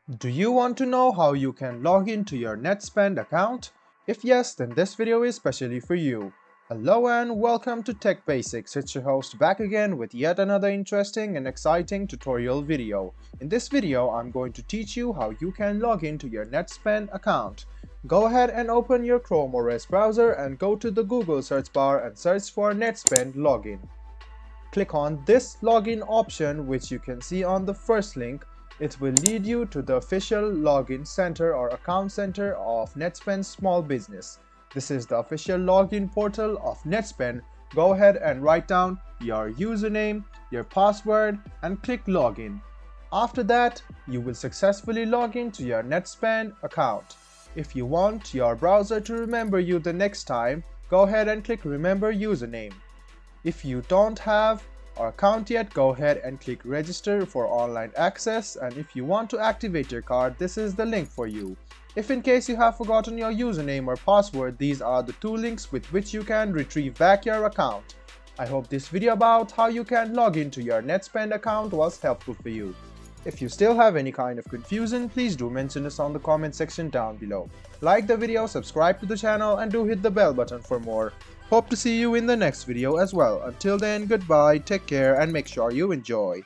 Do you want to know how you can log into your Netspend account? If yes, then this video is specially for you. Hello and welcome to Tech Basics. It's your host back again with yet another interesting and exciting tutorial video. In this video, I'm going to teach you how you can log into your Netspend account. Go ahead and open your Chrome OS browser and go to the Google search bar and search for Netspend login. Click on this login option, which you can see on the first link. It will lead you to the official login center or account center of Netspend Small Business. This is the official login portal of Netspend. Go ahead and write down your username, your password, and click login. After that, you will successfully log into your Netspend account. If you want your browser to remember you the next time, go ahead and click remember username. If you don't have our account yet, go ahead and click register for online access, and if you want to activate your card, this is the link for you. If in case you have forgotten your username or password, these are the two links with which you can retrieve back your account. I hope this video about how you can log into your Netspend account was helpful for you. If you still have any kind of confusion, please do mention us on the comment section down below. Like the video, subscribe to the channel, and do hit the bell button for more. Hope to see you in the next video as well. Until then, goodbye, take care, and make sure you enjoy.